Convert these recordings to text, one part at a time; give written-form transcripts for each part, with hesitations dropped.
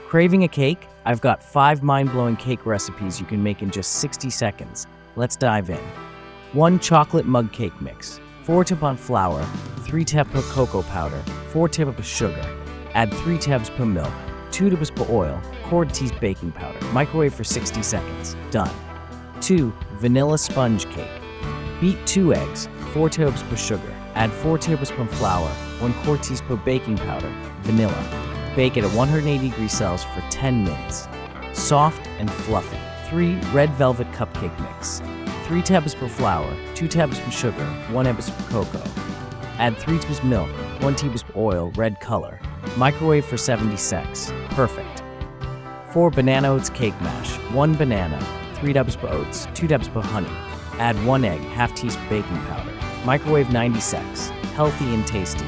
Craving a cake? I've got 5 mind-blowing cake recipes you can make in just 60 seconds. Let's dive in. 1 chocolate mug cake mix. 4 tablespoons flour, 3 tablespoons cocoa powder, 4 tablespoons sugar. Add 3 tablespoons milk, 2 tablespoons oil, 1/4 teaspoon baking powder. Microwave for 60 seconds. Done. 2 vanilla sponge cake. Beat 2 eggs, 4 tablespoons sugar. Add 4 tablespoons flour, 1/4 teaspoon baking powder, vanilla. Bake at 180 Celsius for 10 minutes. Soft and fluffy. 3 red velvet cupcake mix. 3 tablespoons flour, 2 tablespoons sugar, 1 tablespoon cocoa. Add 3 tablespoons milk, 1 tablespoon oil, red color. Microwave for 70 seconds. Perfect. 4 banana oats cake mash. 1 banana, 3 tablespoons oats, 2 tablespoons honey. Add 1 egg, 1/2 teaspoon baking powder. Microwave 90 seconds. Healthy and tasty.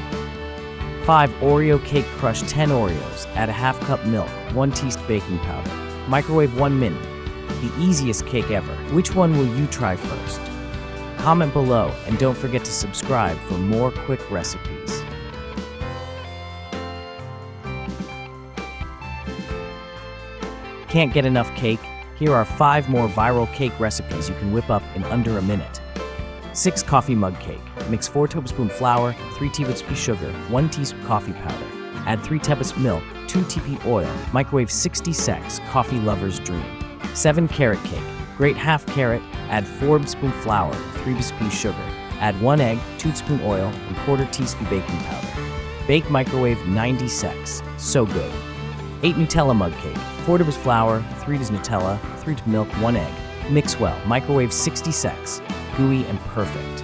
5 Oreo cake crush 10 Oreos. Add a 1/2 cup milk, 1 teaspoon baking powder. Microwave 1 minute. The easiest cake ever. Which one will you try first? Comment below and don't forget to subscribe for more quick recipes. Can't get enough cake? Here are 5 more viral cake recipes you can whip up in under a minute. 6 coffee mug cake. Mix 4 tablespoons flour, 3 tablespoons sugar, 1 teaspoon coffee powder. Add 3 tablespoons milk, 2 teaspoons oil. Microwave 60 seconds. Coffee lover's dream. 7 carrot cake. Grate 1/2 carrot. Add 4 tablespoons flour, 3 tablespoons sugar. Add 1 egg, 2 tablespoons oil, and 1/4 teaspoon baking powder. Bake microwave 90 seconds. So good. 8 Nutella mug cake. 4 tablespoons flour, 3 tablespoons Nutella, 3 tablespoons milk, 1 egg. Mix well. Microwave 60 seconds. Gooey and perfect.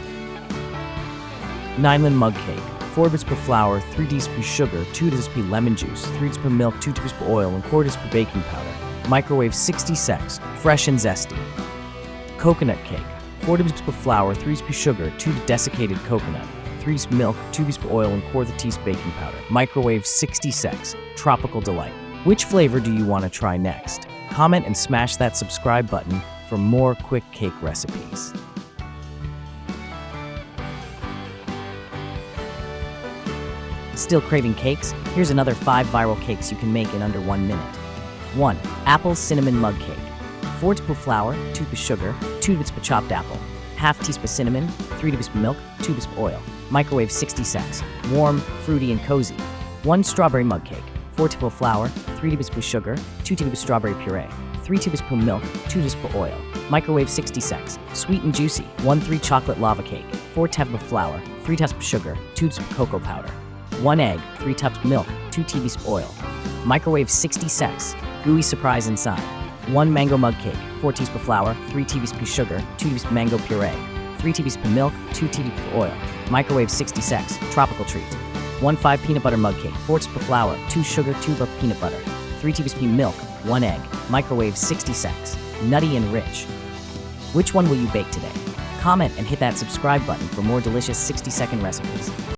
9 mug cake. 4 tablespoons flour, 3 teaspoons sugar, 2 tablespoons lemon juice, 3 tablespoons milk, 2 tablespoons oil, and 1/4 teaspoon baking powder. Microwave 60 seconds. Fresh and zesty. Coconut cake. 4 tablespoons flour, 3 teaspoons sugar, 2 desiccated coconut, 3 teaspoons milk, 2 tablespoons oil, and 1/4 teaspoon baking powder. Microwave 60 seconds. Tropical delight. Which flavor do you want to try next? Comment and smash that subscribe button for more quick cake recipes. Still craving cakes? Here's another 5 viral cakes you can make in under 1 minute. 1. Apple cinnamon mug cake. 4 tablespoons flour, 2 tablespoons sugar, 2 tablespoons chopped apple, 1/2 teaspoon cinnamon, 3 tablespoons milk, 2 tablespoons oil. Microwave 60 seconds. Warm, fruity, and cozy. 1 strawberry mug cake. 4 tablespoons flour, 3 tablespoons sugar, 2 tablespoons strawberry puree, 3 tablespoons milk, 2 tablespoons oil. Microwave 60 seconds. Sweet and juicy. 1 3 chocolate lava cake. 4 tablespoons flour, 3 tablespoons sugar, 2 tablespoons cocoa powder. 1 egg, 3 tablespoons milk, 2 tablespoons oil. Microwave 60 seconds. Gooey surprise inside. 1 mango mug cake. 4 teaspoons flour, 3 tablespoons sugar, 2 tablespoons mango puree, 3 tablespoons milk, 2 tablespoons oil. Microwave 60 seconds. Tropical treat. 1 5 peanut butter mug cake. 4 tablespoons flour, 2 sugar, 2 peanut butter, 3 tablespoons milk, 1 egg. Microwave 60 seconds. Nutty and rich. Which one will you bake today? Comment and hit that subscribe button for more delicious 60-second recipes.